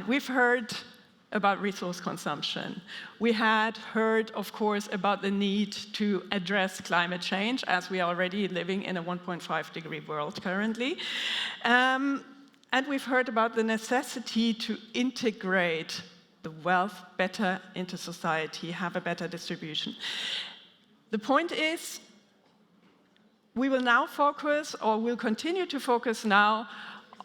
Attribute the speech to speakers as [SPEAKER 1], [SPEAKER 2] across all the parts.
[SPEAKER 1] we've heard about resource consumption. We had heard, of course, about the need to address climate change, as we are already living in a 1.5-degree world currently. And we've heard about the necessity to integrate the wealth better into society, have a better distribution. The point is, we will now focus, or will continue to focus now,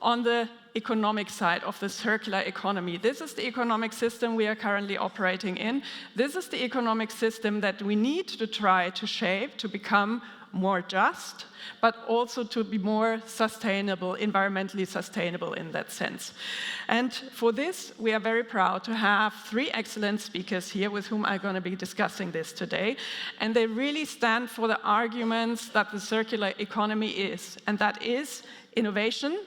[SPEAKER 1] on the economic side of the circular economy. This is the economic system we are currently operating in. This is the economic system that we need to try to shape to become more just, but also to be more sustainable, environmentally sustainable in that sense. And for this, we are very proud to have 3 excellent speakers here with whom I'm going to be discussing this today. And they really stand for the arguments that the circular economy is, and that is innovation,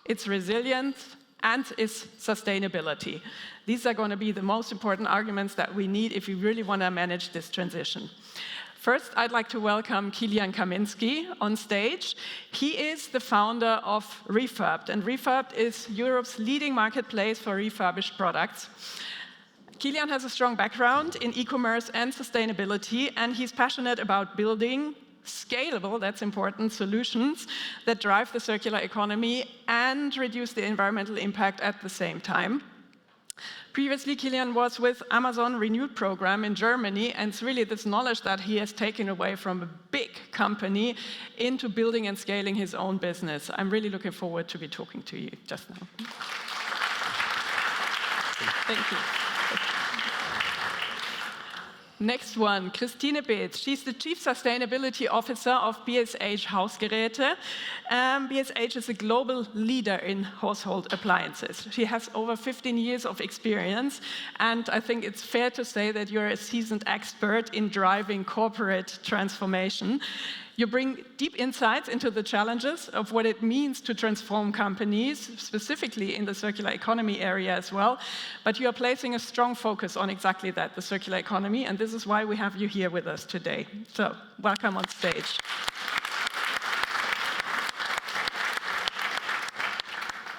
[SPEAKER 1] its resilience, and its sustainability. These are going to be the most important arguments that we need if we really want to manage this transition. First, I'd like to welcome Kilian Kaminski on stage. He is the founder of Refurbed, and Refurbed is Europe's leading marketplace for refurbished products. Kilian has a strong background in e-commerce and sustainability, and he's passionate about building scalable, that's important, solutions that drive the circular economy and reduce the environmental impact at the same time. Previously, Kilian was with Amazon Renewed program in Germany, and it's really this knowledge that he has taken away from a big company into building and scaling his own business. I'm really looking forward to be talking to you just now. Thank you. Next one, Christine Beetz. She's the Chief Sustainability Officer of BSH Hausgeräte. BSH is a global leader in household appliances. She has over 15 years of experience, and I think it's fair to say that you're a seasoned expert in driving corporate transformation. You bring deep insights into the challenges of what it means to transform companies, specifically in the circular economy area as well. But you are placing a strong focus on exactly that, the circular economy, and this is why we have you here with us today. So, welcome on stage.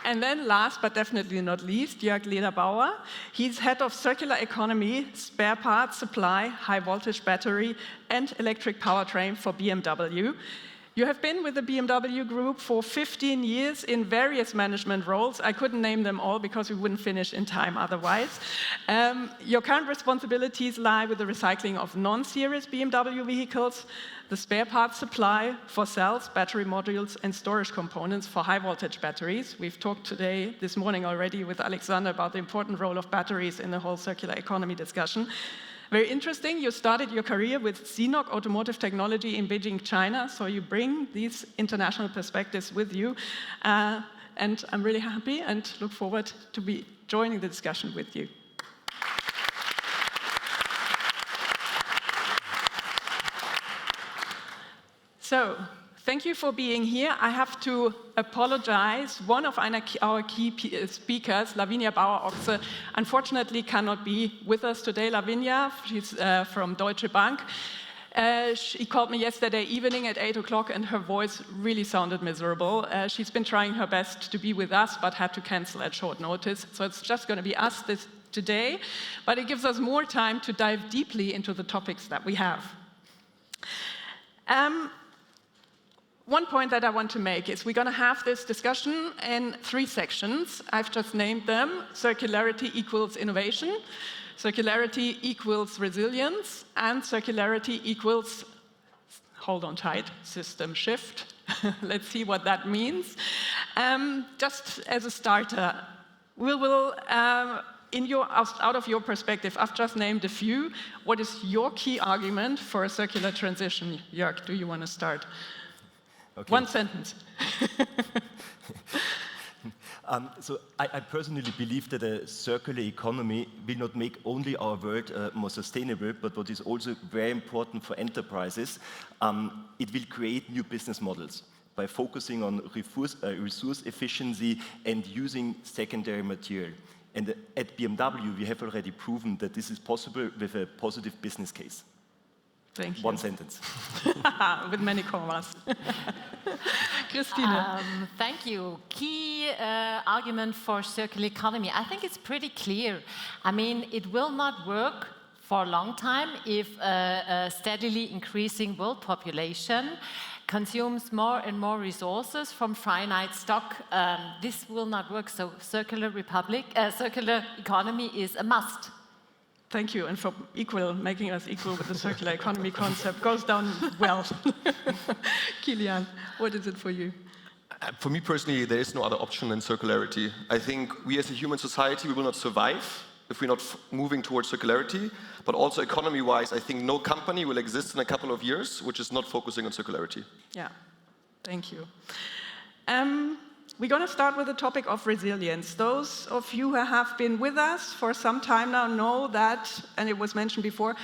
[SPEAKER 1] And then last but definitely not least, Jörg Lederbauer. He's head of circular economy, spare parts supply, high voltage battery, and electric powertrain for BMW. You have been with the BMW Group for 15 years in various management roles. I couldn't name them all because we wouldn't finish in time otherwise. Your current responsibilities lie with the recycling of non-series BMW vehicles, the spare parts supply for cells, battery modules, and storage components for high-voltage batteries. We've talked this morning already with Alexander about the important role of batteries in the whole circular economy discussion. Very interesting, you started your career with CNOC Automotive Technology in Beijing, China, so you bring these international perspectives with you. And I'm really happy and look forward to be joining the discussion with you. So, thank you for being here. I have to apologize. One of our key speakers, Lavinia Bauer-Ochse, unfortunately cannot be with us today. Lavinia, she's from Deutsche Bank. She called me yesterday evening at 8 o'clock and her voice really sounded miserable. She's been trying her best to be with us, but had to cancel at short notice. So it's just going to be us today, but it gives us more time to dive deeply into the topics that we have. One point that I want to make is we're going to have this discussion in 3 sections. I've just named them: circularity equals innovation, circularity equals resilience, and circularity equals, hold on tight, system shift. Let's see what that means. Just as a starter, we will, out of your perspective, I've just named a few. What is your key argument for a circular transition? Jörg, do you want to start? Okay. 1 sentence.
[SPEAKER 2] So I personally believe that a circular economy will not make only our world more sustainable, but what is also very important for enterprises, it will create new business models by focusing on resource efficiency and using secondary material. And at BMW, we have already proven that this is possible with a positive business case.
[SPEAKER 1] Thank you.
[SPEAKER 2] One sentence.
[SPEAKER 1] With many commas. Christine.
[SPEAKER 3] Thank you. Key argument for circular economy. I think it's pretty clear. I mean, it will not work for a long time if a steadily increasing world population consumes more and more resources from finite stock. This will not work. So circular economy is a must.
[SPEAKER 1] Thank you, and for making us equal with the circular economy concept goes down well. Kilian, what is it for you?
[SPEAKER 4] For me personally, there is no other option than circularity. I think we as a human society, we will not survive if we're not moving towards circularity, but also economy-wise, I think no company will exist in a couple of years which is not focusing on circularity.
[SPEAKER 1] Yeah, thank you. We're going to start with the topic of resilience. Those of you who have been with us for some time now know that, and it was mentioned before,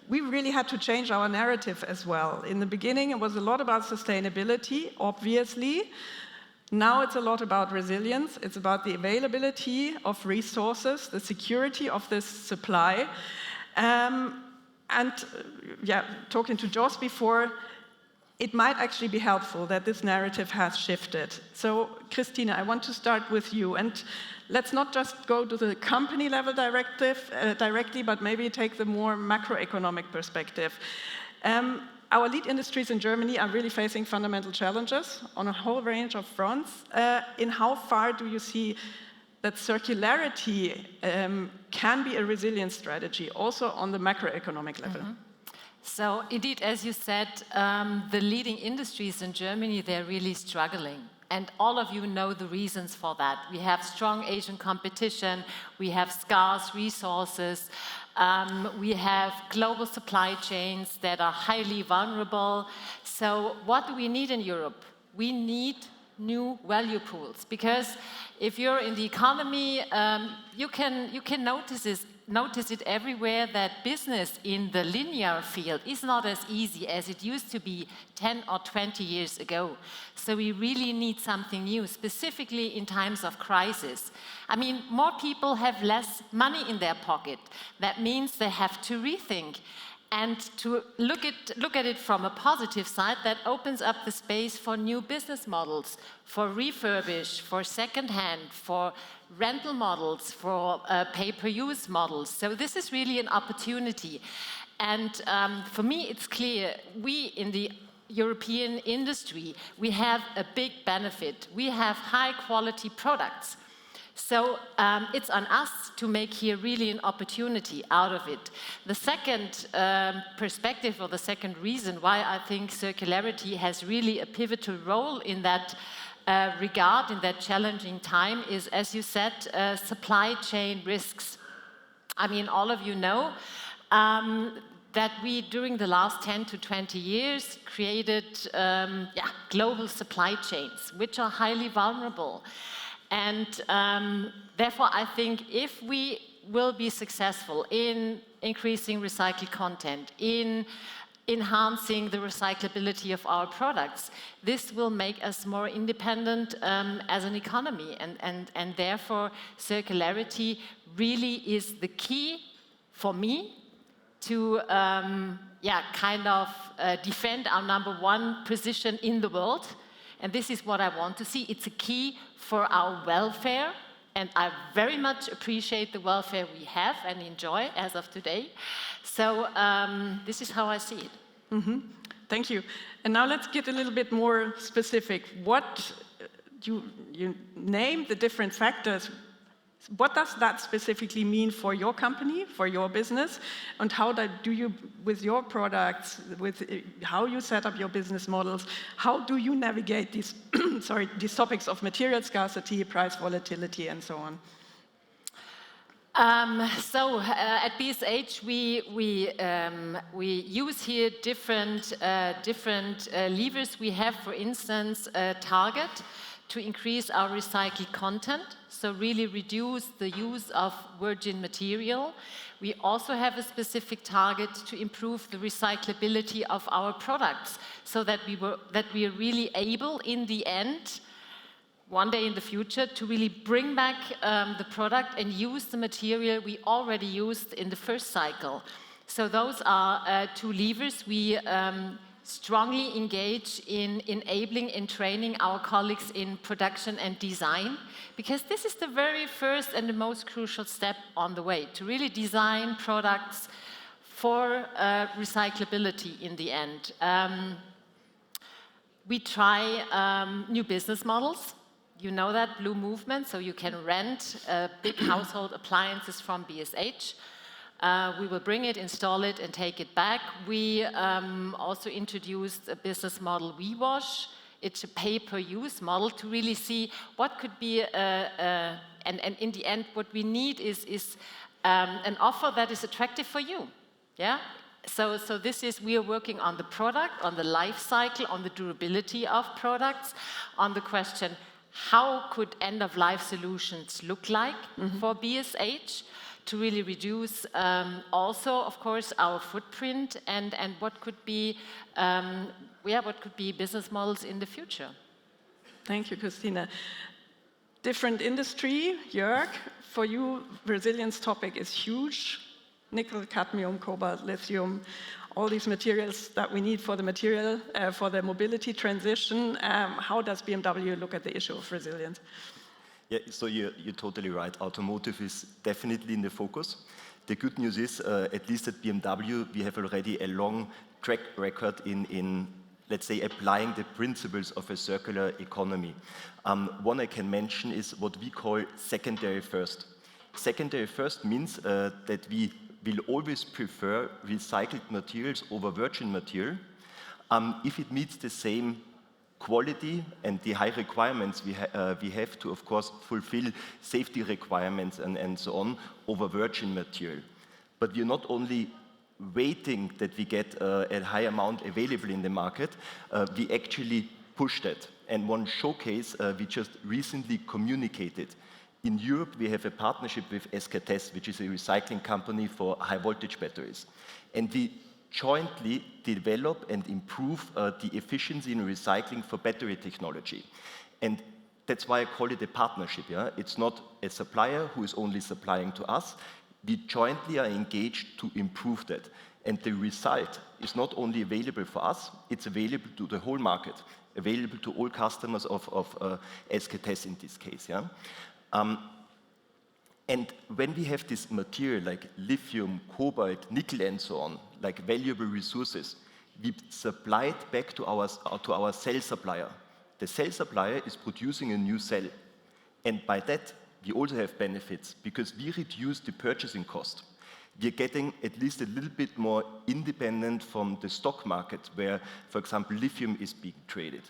[SPEAKER 1] we really had to change our narrative as well. In the beginning, it was a lot about sustainability, obviously. Now it's a lot about resilience. It's about the availability of resources, the security of this supply. Talking to Joss before, it might actually be helpful that this narrative has shifted. So, Christina, I want to start with you. And let's not just go to the company level directly, but maybe take the more macroeconomic perspective. Our lead industries in Germany are really facing fundamental challenges on a whole range of fronts. In how far do you see that circularity can be a resilience strategy, also on the macroeconomic level?
[SPEAKER 3] Mm-hmm. So indeed, as you said, the leading industries in Germany, they're really struggling. And all of you know the reasons for that. We have strong Asian competition, we have scarce resources, we have global supply chains that are highly vulnerable. So what do we need in Europe? We need new value pools, because if you're in the economy, you can notice it everywhere that business in the linear field is not as easy as it used to be 10 or 20 years ago. So we really need something new, specifically in times of crisis. I mean, more people have less money in their pocket. That means they have to rethink. And to look at it from a positive side, that opens up the space for new business models, for refurbish, for second-hand, for rental models, for pay-per-use models. So this is really an opportunity. And for me, it's clear, we in the European industry, we have a big benefit. We have high-quality products. So it's on us to make here really an opportunity out of it. The second perspective, or the second reason why I think circularity has really a pivotal role in that regard, in that challenging time, is, as you said, supply chain risks. I mean, all of you know that we, during the last 10 to 20 years, created global supply chains, which are highly vulnerable. And therefore, I think if we will be successful in increasing recycled content, in enhancing the recyclability of our products, this will make us more independent as an economy. And therefore, circularity really is the key for me to defend our #1 position in the world. And this is what I want to see. It's a key for our welfare, and I very much appreciate the welfare we have and enjoy as of today. So this is how I see it.
[SPEAKER 1] Mm-hmm. Thank you. And now let's get a little bit more specific. What you name the different factors. What does that specifically mean for your company, for your business, and how do you, with your products, with how you set up your business models, how do you navigate these, these topics of material scarcity, price volatility, and so on?
[SPEAKER 3] At BSH, we use here different levers. We have, for instance, a target to increase our recycled content, so really reduce the use of virgin material. We also have a specific target to improve the recyclability of our products, so that we are really able, in the end, one day in the future, to really bring back the product and use the material we already used in the first cycle. So those are two levers. We strongly engage in enabling and training our colleagues in production and design, because this is the very first and the most crucial step on the way, to really design products for recyclability in the end. We try new business models. You know that, Blue Movement, so you can rent big household appliances from BSH. We will bring it, install it, and take it back. We also introduced a business model, WeWash. It's a pay-per-use model to really see what could be, and in the end, what we need is an offer that is attractive for you. Yeah. So this is, we are working on the product, on the life cycle, on the durability of products, on the question, how could end-of-life solutions look like for BSH to really reduce also, of course, our footprint, and what could be, what could be business models in the future.
[SPEAKER 1] Thank you, Christina. Different industry, Jörg. For you, resilience topic is huge. Nickel, cadmium, cobalt, lithium, all these materials that we need for the mobility transition. How does BMW look at the issue of resilience?
[SPEAKER 2] Yeah, so you're totally right. Automotive is definitely in the focus. The good news is, at least at BMW, we have already a long track record in let's say, applying the principles of a circular economy. One I can mention is what we call secondary first. Secondary first means that we will always prefer recycled materials over virgin material if it meets the same quality and the high requirements we have to, of course, fulfill safety requirements and so on over virgin material. But we're not only waiting that we get a high amount available in the market, we actually push that. And one showcase we just recently communicated. In Europe, we have a partnership with SKTS, which is a recycling company for high voltage batteries. And we jointly develop and improve the efficiency in recycling for battery technology. And that's why I call it a partnership. Yeah? It's not a supplier who is only supplying to us. We jointly are engaged to improve that. And the result is not only available for us, it's available to the whole market, available to all customers of SKTS in this case. Yeah? And when we have this material like lithium, cobalt, nickel, and so on, like valuable resources, we supply it back to our cell supplier. The cell supplier is producing a new cell. And by that, we also have benefits because we reduce the purchasing cost. We're getting at least a little bit more independent from the stock market where, for example, lithium is being traded.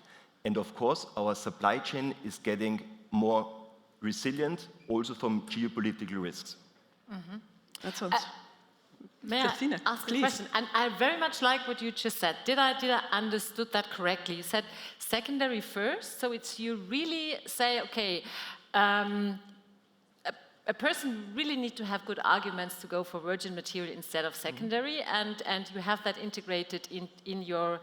[SPEAKER 2] And of course, our supply chain is getting more resilient also from geopolitical risks.
[SPEAKER 3] Mm-hmm.
[SPEAKER 1] That sounds...
[SPEAKER 3] May
[SPEAKER 1] Christina,
[SPEAKER 3] I ask
[SPEAKER 1] please.
[SPEAKER 3] a question? And I very much like what you just said. Did I understood that correctly? You said secondary first, so it's you really say, okay, a person really needs to have good arguments to go for virgin material instead of secondary, and you have that integrated in your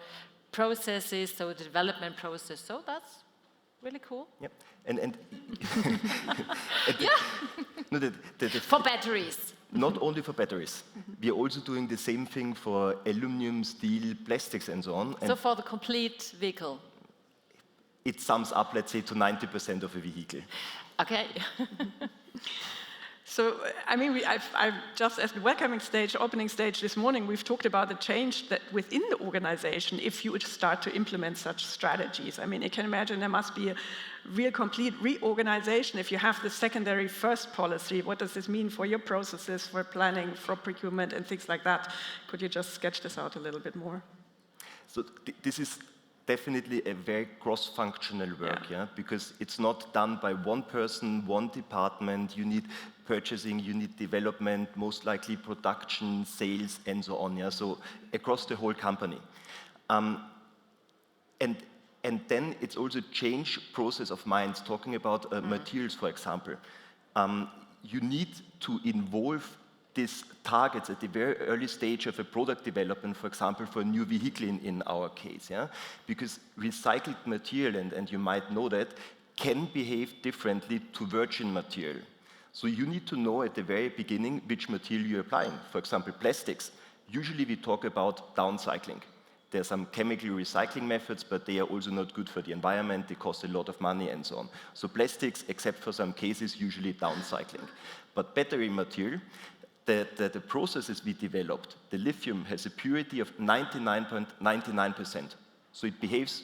[SPEAKER 3] processes, so the development process. So that's really cool.
[SPEAKER 2] Yep. And
[SPEAKER 3] for batteries.
[SPEAKER 2] Not only for batteries. We are also doing the same thing for aluminum, steel, plastics, and so on.
[SPEAKER 3] So for the complete vehicle?
[SPEAKER 2] It sums up, let's say, to 90% of a vehicle.
[SPEAKER 3] Okay.
[SPEAKER 1] So, I mean, I've just at the welcoming stage, opening stage this morning, we've talked about the change that within the organization, if you would start to implement such strategies. I mean, you can imagine there must be a real complete reorganization if you have the secondary first policy. What does this mean for your processes, for planning, for procurement, and things like that? Could you just sketch this out a little bit more?
[SPEAKER 2] So this is definitely a very cross-functional work, yeah? Because it's not done by one person, one department. You need purchasing, you need development, most likely production, sales, and so on. Yeah? So across the whole company. And then it's also change process of minds, talking about materials, for example. You need to involve these targets at the very early stage of a product development, for example, for a new vehicle in our case. Yeah? Because recycled material, and you might know that, can behave differently to virgin material. So you need to know at the very beginning which material you're applying. For example, plastics. Usually we talk about downcycling. There are some chemical recycling methods, but they are also not good for the environment, they cost a lot of money and so on. So plastics, except for some cases, usually downcycling. But battery material, the processes we developed, the lithium has a purity of 99.99%. So it behaves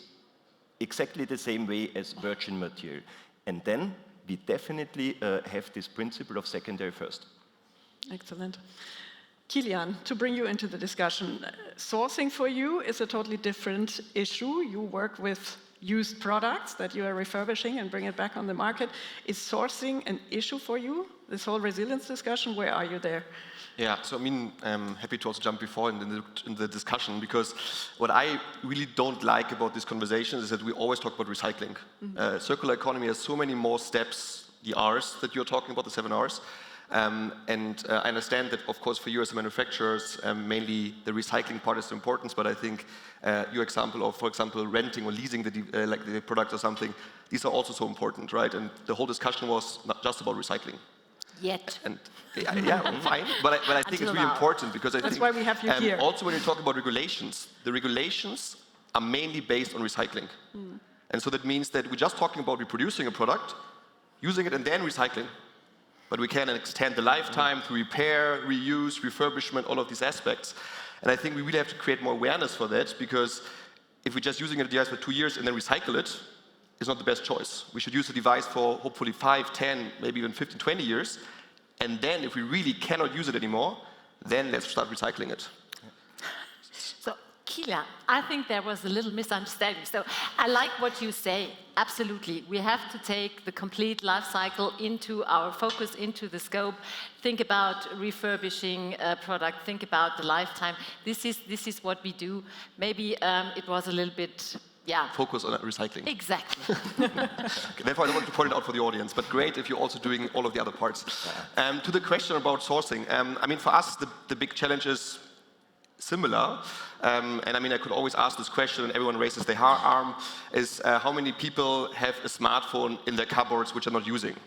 [SPEAKER 2] exactly the same way as virgin material. And then we definitely have this principle of secondary first.
[SPEAKER 1] Excellent. Kilian, to bring you into the discussion, sourcing for you is a totally different issue. You work with used products that you are refurbishing and bring it back on the market. Is sourcing an issue for you? This whole resilience discussion, where are you there?
[SPEAKER 4] Yeah, so I mean, I'm happy to also jump before in the discussion, because what I really don't like about this conversation is that we always talk about recycling. Circular economy has so many more steps, the R's that you're talking about, the 7 R's. I understand that, of course, for you as manufacturers, mainly the recycling part is important, but I think your example of, for example, renting or leasing the product or something, these are also so important, right? And the whole discussion was not just about recycling.
[SPEAKER 3] Yet.
[SPEAKER 4] And yeah, fine, but I think it's really important, because I think
[SPEAKER 1] that's why we have you here.
[SPEAKER 4] Also when you talk about regulations, the regulations are mainly based on recycling. And so that means that we're just talking about reproducing a product, using it and then recycling. But we can extend the lifetime through repair, reuse, refurbishment, all of these aspects. And I think we really have to create more awareness for that, because if we're just using a device for 2 years and then recycle it, it's not the best choice. We should use the device for hopefully 5, 10, maybe even 15, 20 years. And then if we really cannot use it anymore, then let's start recycling it.
[SPEAKER 3] So, Kilian, I think there was a little misunderstanding. So I like what you say. Absolutely. We have to take the complete life cycle into our focus, into the scope. Think about refurbishing a product. Think about the lifetime. This is what we do. Maybe it was a little bit... Yeah.
[SPEAKER 4] Focus on recycling.
[SPEAKER 3] Exactly.
[SPEAKER 4] Okay, therefore, I don't want to point it out for the audience, but great if you're also doing all of the other parts. To the question about sourcing, I mean, for us, the big challenge is similar. And I mean, I could always ask this question, and everyone raises their arm, is how many people have a smartphone in their cupboards which are not using?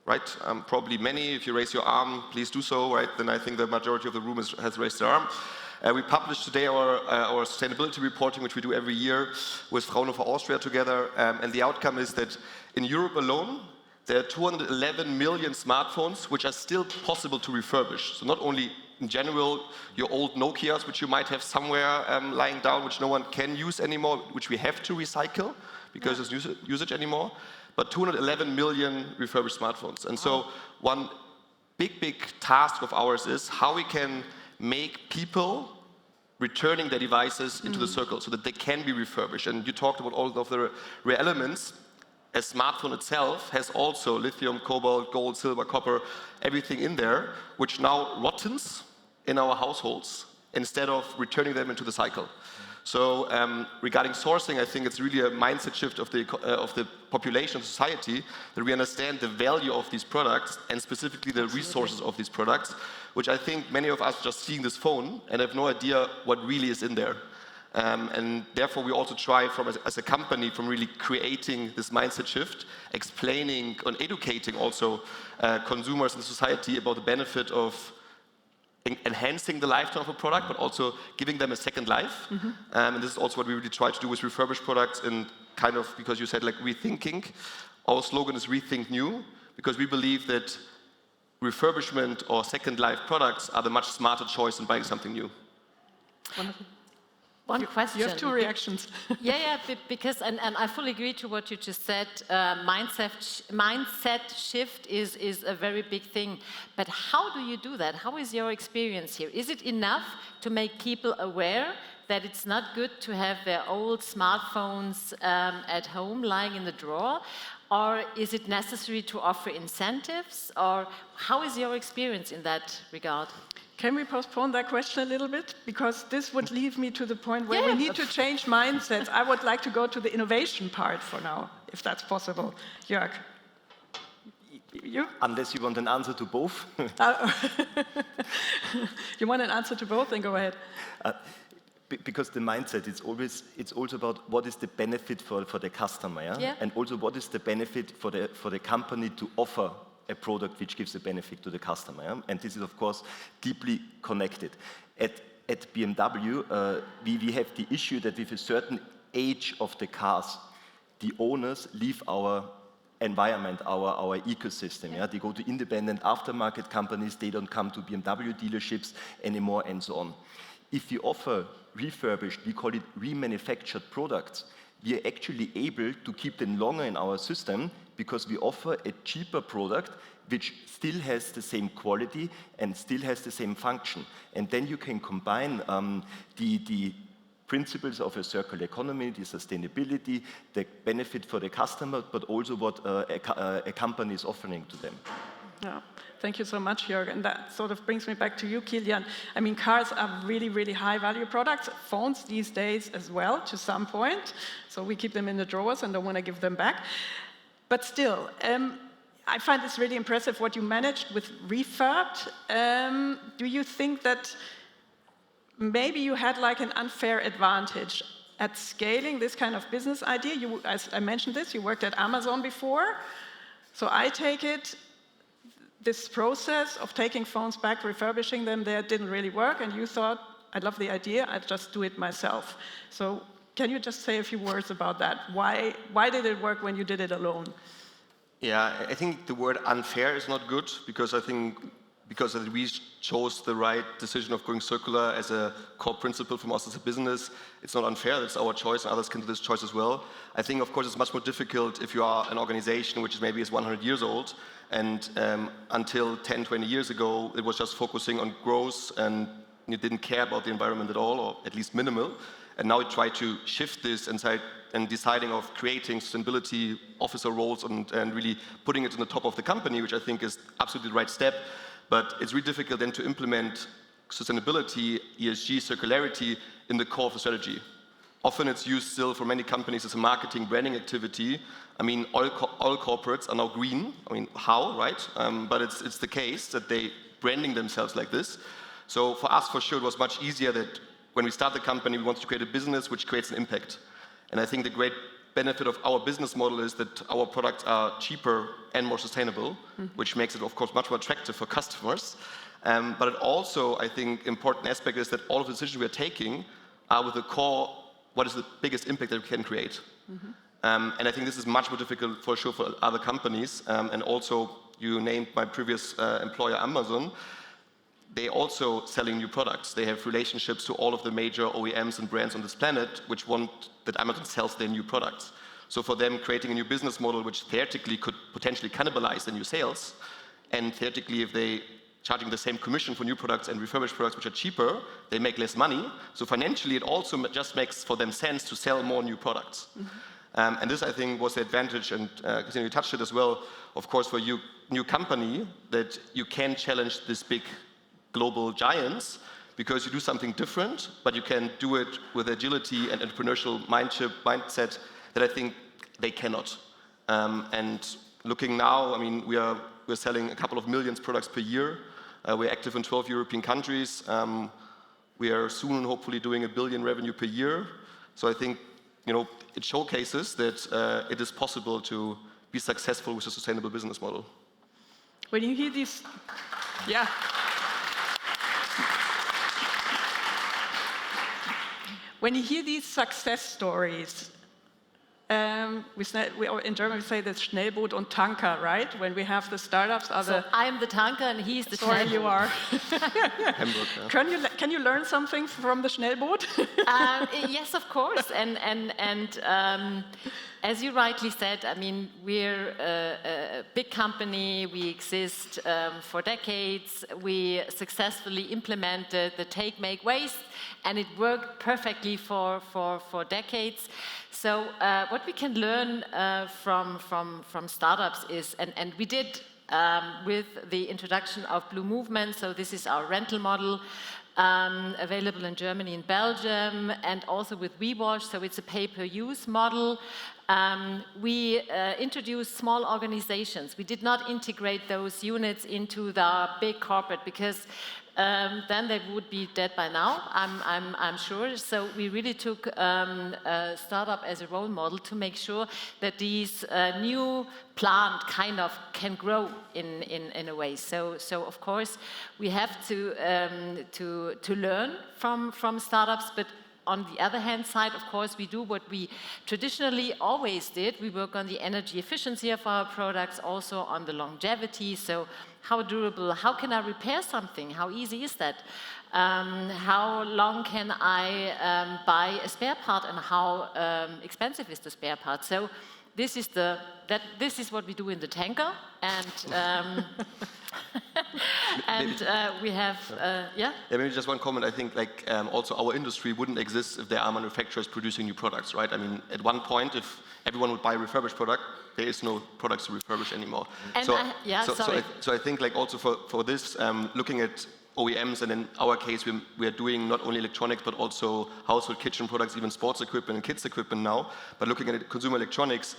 [SPEAKER 4] Right? Probably many. If you raise your arm, please do so, right? Then I think the majority of the room has raised their arm. We published today our sustainability reporting, which we do every year with Fraunhofer Austria together. And the outcome is that in Europe alone, there are 211 million smartphones which are still possible to refurbish. So not only in general your old Nokias, which you might have somewhere lying down, which no one can use anymore, which we have to recycle because there's no usage anymore, but 211 million refurbished smartphones. And so one big task of ours is how we can make people returning their devices into the circle so that they can be refurbished. And you talked about all of the rare elements. A smartphone itself has also lithium, cobalt, gold, silver, copper, everything in there, which now rottens in our households instead of returning them into the cycle. So regarding sourcing, I think it's really a mindset shift of the population of society, that we understand the value of these products and specifically the resources of these products, which I think many of us just seeing this phone and have no idea what really is in there. And therefore we also try as a company from really creating this mindset shift, explaining and educating also consumers in society about the benefit of enhancing the lifetime of a product, but also giving them a second life. And this is also what we really try to do with refurbished products, and kind of, because you said like rethinking, our slogan is Rethink New, because we believe that refurbishment or second life products are the much smarter choice than buying something new.
[SPEAKER 1] Wonderful.
[SPEAKER 3] One question.
[SPEAKER 1] You have 2 reactions.
[SPEAKER 3] Yeah, because, and I fully agree to what you just said, mindset shift is a very big thing. But how do you do that? How is your experience here? Is it enough to make people aware that it's not good to have their old smartphones at home lying in the drawer? Or is it necessary to offer incentives? Or how is your experience in that regard?
[SPEAKER 1] Can we postpone that question a little bit? Because this would lead me to the point where we need to change mindsets. I would like to go to the innovation part for now, if that's possible. Jörg? You?
[SPEAKER 2] Unless you want an answer to both.
[SPEAKER 1] You want an answer to both? Then go ahead.
[SPEAKER 2] Because the mindset, it's also about what is the benefit for the customer,
[SPEAKER 3] Yeah.
[SPEAKER 2] And also what is the benefit for the company to offer a product which gives a benefit to the customer. And this is, of course, deeply connected. At at BMW, we have the issue that with a certain age of the cars, the owners leave our environment, our ecosystem. Yeah? They go to independent aftermarket companies, they don't come to BMW dealerships anymore, and so on. If we offer refurbished, we call it remanufactured products, we are actually able to keep them longer in our system because we offer a cheaper product which still has the same quality and still has the same function. And then you can combine the principles of a circular economy, the sustainability, the benefit for the customer, but also what a company is offering to them.
[SPEAKER 1] Yeah. Thank you so much, Jörg. And that sort of brings me back to you, Kilian. I mean, cars are really, really high-value products. Phones these days as well, to some point. So we keep them in the drawers and don't want to give them back. But still, I find this really impressive what you managed with refurbed. Do you think that maybe you had like an unfair advantage at scaling this kind of business idea? You, as I mentioned this, you worked at Amazon before. So I take it, this process of taking phones back, refurbishing them there didn't really work, and you thought, I love the idea, I'd just do it myself. So can you just say a few words about that? Why did it work when you did it alone?
[SPEAKER 4] Yeah, I think the word unfair is not good, because I think because we chose the right decision of going circular as a core principle from us as a business, it's not unfair, that's our choice, and others can do this choice as well. I think, of course, it's much more difficult if you are an organization which is maybe 100 years old, and until 10, 20 years ago, it was just focusing on growth, and you didn't care about the environment at all, or at least minimal. And now we try to shift this and deciding of creating sustainability officer roles and really putting it on the top of the company, which I think is absolutely the right step. But it's really difficult then to implement sustainability, ESG, circularity in the core of the strategy. Often it's used still for many companies as a marketing, branding activity. I mean, all corporates are now green. I mean, how, right? But it's the case that they branding themselves like this. So for us, for sure, it was much easier that when we start the company, we wanted to create a business which creates an impact. And I think the great benefit of our business model is that our products are cheaper and more sustainable, which makes it, of course, much more attractive for customers. But it also, I think, important aspect is that all of the decisions we are taking are with the core, what is the biggest impact that we can create. And I think this is much more difficult, for sure, for other companies. And also, you named my previous employer, Amazon. They also selling new products. They have relationships to all of the major OEMs and brands on this planet, which want that Amazon sells their new products. So for them, creating a new business model, which theoretically could potentially cannibalize the new sales, and theoretically, if they charging the same commission for new products and refurbished products, which are cheaper, they make less money. So financially, it also just makes for them sense to sell more new products. And this, I think, was the advantage, and Christina, you touched it as well, of course, for you, new company, that you can challenge this big global giants, because you do something different, but you can do it with agility and entrepreneurial mindset that I think they cannot. And looking now, I mean, we're selling a couple of millions products per year. We're active in 12 European countries. We are soon, hopefully, doing $1 billion revenue per year. So I think, you know, it showcases that it is possible to be successful with a sustainable business model.
[SPEAKER 1] When you hear these, yeah. When you hear these success stories, in German we say that's Schnellboot und Tanker, right? When we have the startups,
[SPEAKER 3] so I'm the tanker and he's the
[SPEAKER 1] Sorry,
[SPEAKER 3] Schnellboot.
[SPEAKER 1] you are.
[SPEAKER 4] Hamburg, yeah.
[SPEAKER 1] Can you learn something from the Schnellboot?
[SPEAKER 3] Yes, of course. And as you rightly said, I mean, we're a big company. We exist for decades. We successfully implemented the take, make, waste, and it worked perfectly for decades. So what we can learn from startups is, and we did with the introduction of Blue Movement, so this is our rental model, available in Germany and Belgium, and also with WeWash, so it's a pay-per-use model. We introduced small organizations. We did not integrate those units into the big corporate because then they would be dead by now, I'm sure. So we really took a startup as a role model to make sure that these new plant kind of can grow in a way. So of course we have to learn from startups, but on the other hand side, of course, we do what we traditionally always did. We work on the energy efficiency of our products, also on the longevity. So how durable, how can I repair something? How easy is that? How long can I buy a spare part, and how expensive is the spare part? So this is what we do in the tanker, and we have
[SPEAKER 4] Yeah, maybe just one comment. I think also our industry wouldn't exist if there are manufacturers producing new products, right? I mean, at one point, if everyone would buy a refurbished product, there is no products to refurbish anymore.
[SPEAKER 3] And
[SPEAKER 4] so I think also for this, looking at OEMs, and in our case, we are doing not only electronics, but also household kitchen products, even sports equipment and kids equipment now. But looking at consumer electronics,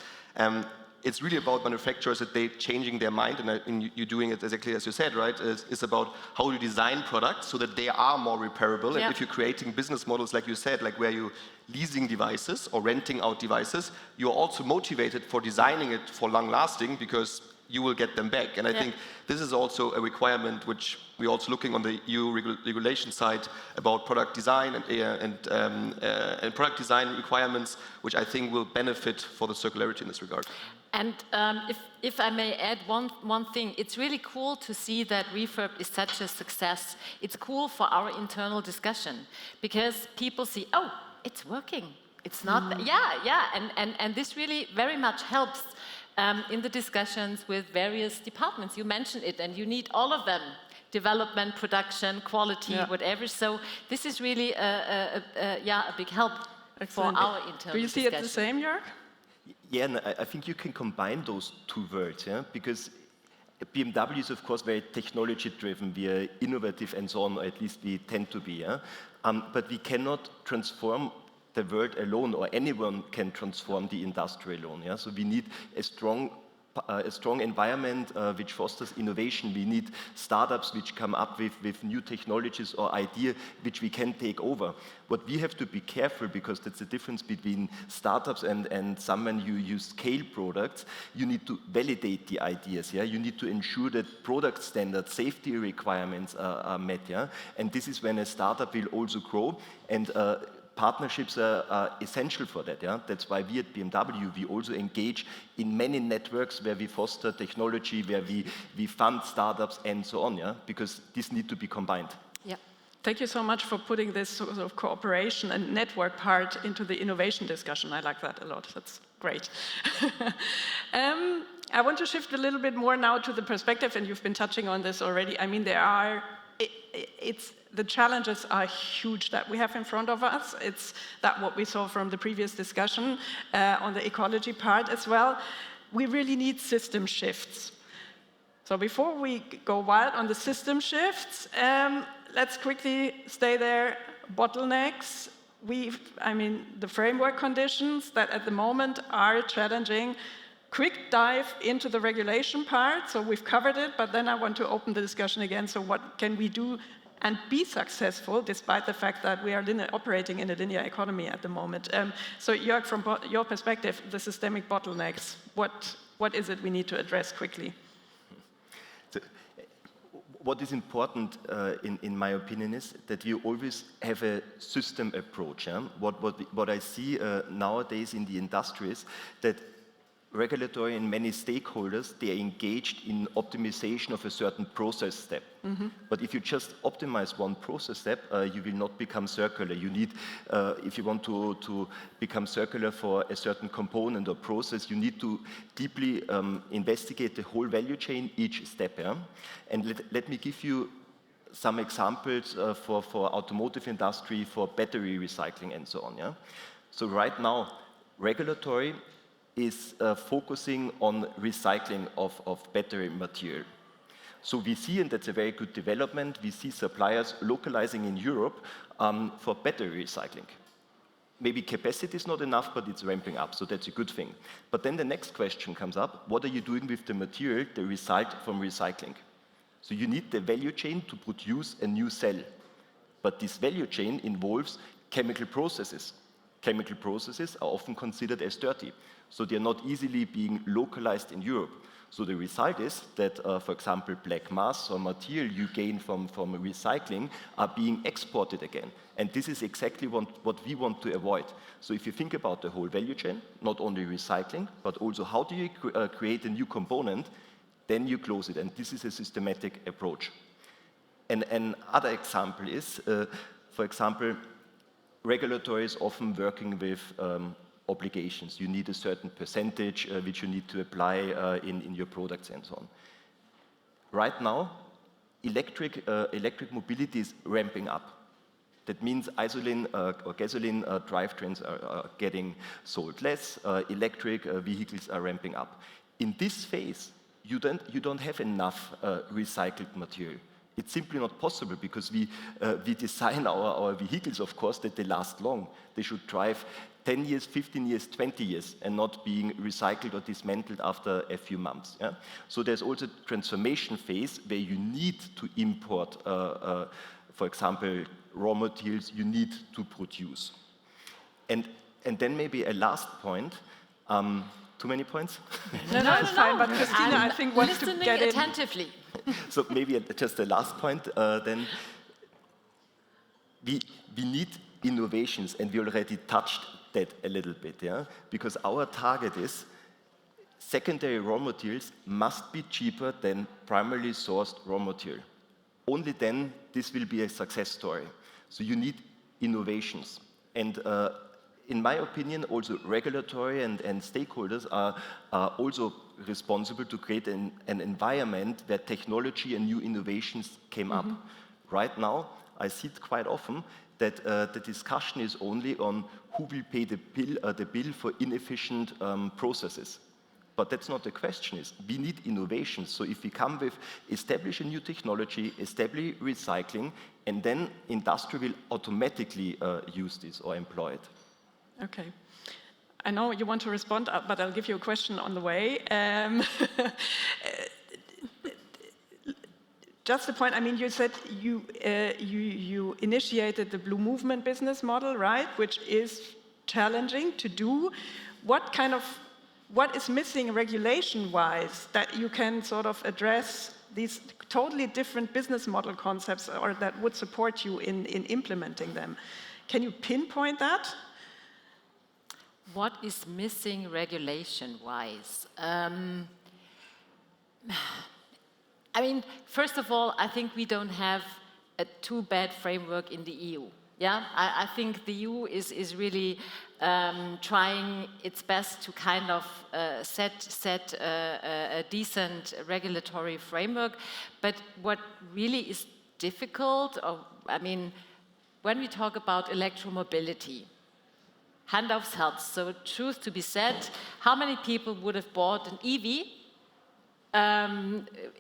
[SPEAKER 4] it's really about manufacturers that they're changing their mind, and you're doing it exactly as you said, right? It's about how you design products so that they are more repairable.
[SPEAKER 3] Yeah.
[SPEAKER 4] And if you're creating business models, like you said, like where you're leasing devices or renting out devices, you're also motivated for designing it for long lasting, because you will get them back. And I think this is also a requirement which we're also looking on the EU regulation side about product design and product design requirements, which I think will benefit for the circularity in this regard.
[SPEAKER 3] And if I may add one thing, it's really cool to see that refurb is such a success. It's cool for our internal discussion, because people see, oh, it's working. It's not, and this really very much helps in the discussions with various departments. You mentioned it, and you need all of them: development, production, quality, whatever. So this is really a big help for our internal discussion.
[SPEAKER 1] Do you see it the same, Jörg?
[SPEAKER 2] Yeah, and I think you can combine those two words, because BMW is, of course, very technology-driven. We are innovative and so on, or at least we tend to be. But we cannot transform the world alone, or anyone can transform the industry alone. So we need a strong environment which fosters innovation. We need startups which come up with new technologies or ideas which we can take over. But we have to be careful, because that's the difference between startups and someone who scale products. You need to validate the ideas. You need to ensure that product standards, safety requirements are met. And this is when a startup will also grow, and partnerships are essential for that. That's why we at BMW, we also engage in many networks where we foster technology, where we fund startups and so on, because this needs to be combined.
[SPEAKER 3] Yeah.
[SPEAKER 1] Thank you so much for putting this sort of cooperation and network part into the innovation discussion. I like that a lot. That's great. I want to shift a little bit more now to the perspective, and you've been touching on this already. I mean, the challenges are huge that we have in front of us. It's what we saw from the previous discussion on the ecology part as well. We really need system shifts. So before we go wild on the system shifts, let's quickly stay there. Bottlenecks. The framework conditions that at the moment are challenging. Quick dive into the regulation part. So we've covered it, but then I want to open the discussion again. So what can we do and be successful, despite the fact that we are operating in a linear economy at the moment? So Jörg, from your perspective, the systemic bottlenecks, what is it we need to address quickly?
[SPEAKER 2] What is important, in my opinion, is that you always have a system approach. What I see nowadays in the industry is that regulatory and many stakeholders, they are engaged in optimization of a certain process step. But if you just optimize one process step, you will not become circular. You need, if you want to become circular for a certain component or process, you need to deeply investigate the whole value chain, each step. And let me give you some examples for automotive industry, for battery recycling and so on. So right now, regulatory is focusing on recycling of battery material. So we see, and that's a very good development, we see suppliers localizing in Europe for battery recycling. Maybe capacity is not enough, but it's ramping up, so that's a good thing. But then the next question comes up: what are you doing with the material, the result from recycling? So you need the value chain to produce a new cell. But this value chain involves chemical processes. Chemical processes are often considered as dirty, so they are not easily being localized in Europe. So the result is that, for example, black mass or material you gain from recycling are being exported again. And this is exactly what we want to avoid. So if you think about the whole value chain, not only recycling, but also how do you create a new component, then you close it. And this is a systematic approach. And another example is, for example, regulatory is often working with obligations. You need a certain percentage which you need to apply in your products and so on. Right now, electric mobility is ramping up. That means gasoline drivetrains are getting sold less, electric vehicles are ramping up. In this phase, you don't have enough recycled material. It's simply not possible because we design our vehicles, of course, that they last long. They should drive 10 years, 15 years, 20 years, and not being recycled or dismantled after a few months. Yeah? So there's also a transformation phase where you need to import, for example, raw materials you need to produce. And then maybe a last point. Too many points?
[SPEAKER 1] No, it's fine, but Christina, I think, wants to get in.
[SPEAKER 3] Attentively.
[SPEAKER 2] So maybe just the last point, then. We need innovations, and we already touched that a little bit, yeah? Because our target is secondary raw materials must be cheaper than primarily sourced raw material. Only then this will be a success story. So you need innovations. And in my opinion, also regulatory and stakeholders are also responsible to create an environment where technology and new innovations came up. Right now, I see it quite often that the discussion is only on who will pay the bill for inefficient processes. But that's not the question. We need innovations. So if we come with establish a new technology, establish recycling, and then industry will automatically use this or employ it.
[SPEAKER 1] Okay. I know you want to respond, but I'll give you a question on the way. Just the point, I mean, you said you initiated the Blue Movement business model, right? Which is challenging to do. What is missing regulation-wise that you can sort of address these totally different business model concepts or that would support you in implementing them? Can you pinpoint that?
[SPEAKER 3] What is missing regulation-wise? I mean, first of all, I think we don't have a too bad framework in the EU. Yeah, I think the EU is really trying its best to kind of set a decent regulatory framework. But what really is difficult, I mean, when we talk about electromobility, hand of health. So, truth to be said, how many people would have bought an EV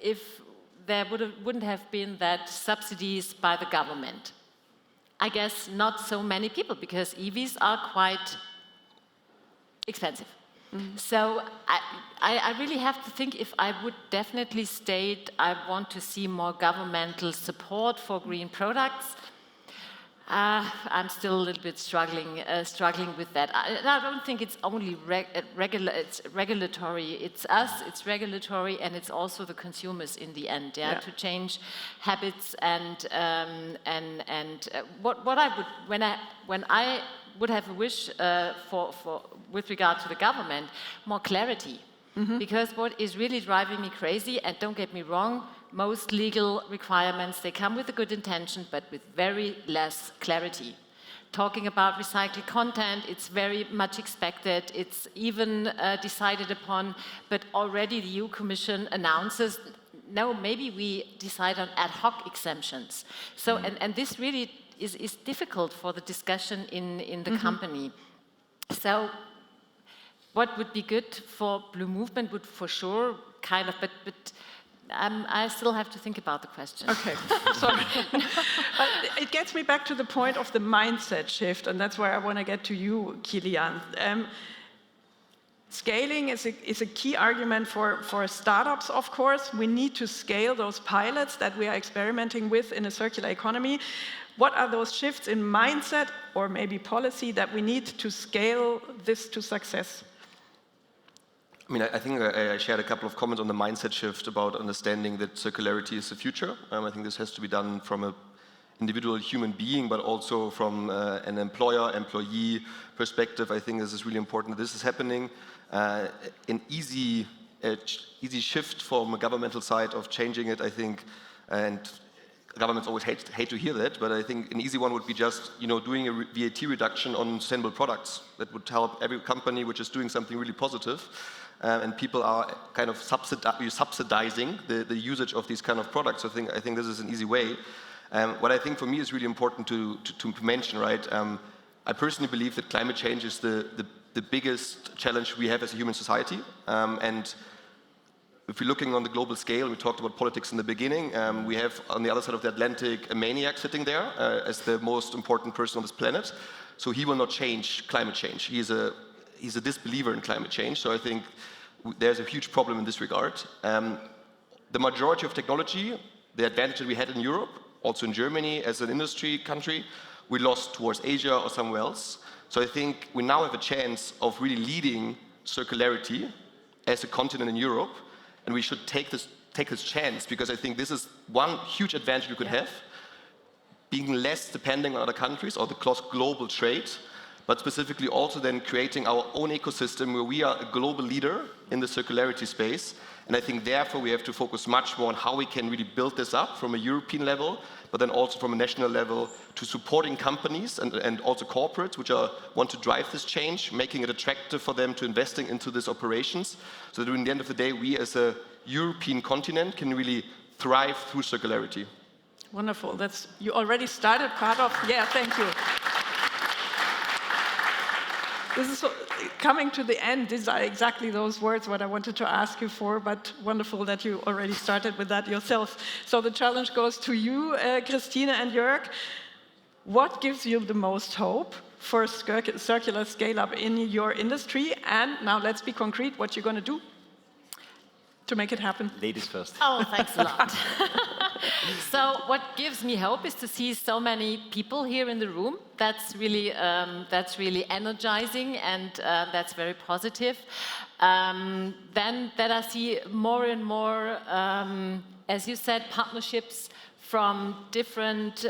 [SPEAKER 3] if there wouldn't have been that subsidies by the government? I guess not so many people, because EVs are quite expensive. So I really have to think if I would definitely state I want to see more governmental support for green products. I'm still a little bit struggling with that. I don't think it's only it's regulatory. It's us, it's regulatory, and it's also the consumers in the end. Yeah, to change habits and what I would when I would have a wish for with regard to the government, more clarity. Because what is really driving me crazy, and don't get me wrong, most legal requirements, they come with a good intention, but with very less clarity. Talking about recycled content, it's very much expected. It's even decided upon, but already the EU Commission announces, no, maybe we decide on ad hoc exemptions. So, and this really is difficult for the discussion in the company. So, what would be good for Blue Movement would for sure kind of, but I still have to think about the question.
[SPEAKER 1] Okay, sorry. But it gets me back to the point of the mindset shift, and that's where I want to get to you, Kilian. Scaling is a key argument for startups, of course. We need to scale those pilots that we are experimenting with in a circular economy. What are those shifts in mindset or maybe policy that we need to scale this to success?
[SPEAKER 4] I mean, I think I shared a couple of comments on the mindset shift about understanding that circularity is the future. I think this has to be done from an individual human being, but also from an employer-employee perspective. I think this is really important that this is happening. An easy shift from a governmental side of changing it, I think, and governments always hate to hear that, but I think an easy one would be just doing a VAT reduction on sustainable products. That would help every company which is doing something really positive. And people are kind of subsidizing the usage of these kind of products. I think this is an easy way. What I think for me is really important to mention, right? I personally believe that climate change is the biggest challenge we have as a human society. And if we're looking on the global scale, we talked about politics in the beginning, we have on the other side of the Atlantic a maniac sitting there as the most important person on this planet. So he will not change climate change. He's a disbeliever in climate change. So I think there's a huge problem in this regard. The majority of technology, the advantage that we had in Europe, also in Germany as an industry country, we lost towards Asia or somewhere else. So I think we now have a chance of really leading circularity as a continent in Europe, and we should take this chance, because I think this is one huge advantage we could have, being less depending on other countries or the global trade, but specifically also then creating our own ecosystem where we are a global leader in the circularity space. And I think therefore we have to focus much more on how we can really build this up from a European level, but then also from a national level to supporting companies and also corporates which want to drive this change, making it attractive for them to investing into these operations, so that in the end of the day, we as a European continent can really thrive through circularity.
[SPEAKER 1] Wonderful. You already started part of, thank you. This is coming to the end. These are exactly those words what I wanted to ask you for, but wonderful that you already started with that yourself. So the challenge goes to you, Christine and Jörg. What gives you the most hope for circular scale-up in your industry? And now let's be concrete, what you're going to do to make it happen.
[SPEAKER 2] Ladies first.
[SPEAKER 3] Oh, thanks a lot. So what gives me hope is to see so many people here in the room. That's really energizing, and that's very positive. Then that I see more and more, as you said, partnerships from different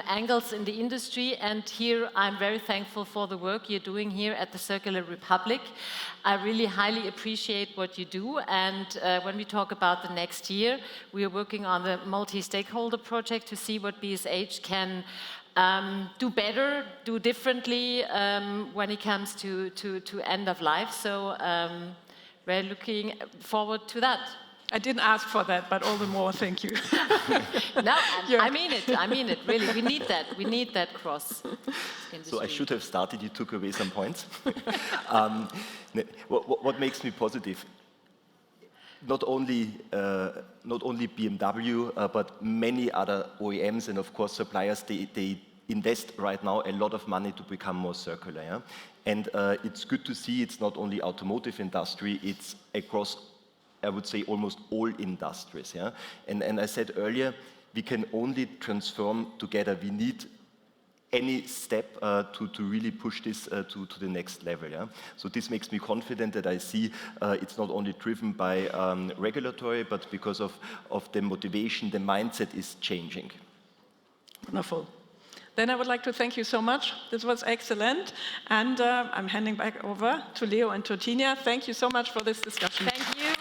[SPEAKER 3] angles in the industry, and here I'm very thankful for the work you're doing here at the Circular Republic. I really highly appreciate what you do, and when we talk about the next year, we are working on the multi-stakeholder project to see what BSH can do better, do differently when it comes to end of life. So we're looking forward to that.
[SPEAKER 1] I didn't ask for that, but all the more, thank you.
[SPEAKER 3] No, I mean it, really. We need that cross industry.
[SPEAKER 2] So I should have started, you took away some points. What makes me positive? Not only BMW, but many other OEMs and of course suppliers, they invest right now a lot of money to become more circular. Yeah? And it's good to see it's not only automotive industry, it's across, I would say, almost all industries. Yeah? And I said earlier, we can only transform together. We need any step to really push this to the next level. Yeah? So this makes me confident that I see it's not only driven by regulatory, but because of the motivation, the mindset is changing.
[SPEAKER 1] Wonderful. Then I would like to thank you so much. This was excellent. And I'm handing back over to Leo and to Tina. Thank you so much for this discussion.
[SPEAKER 3] Thank you.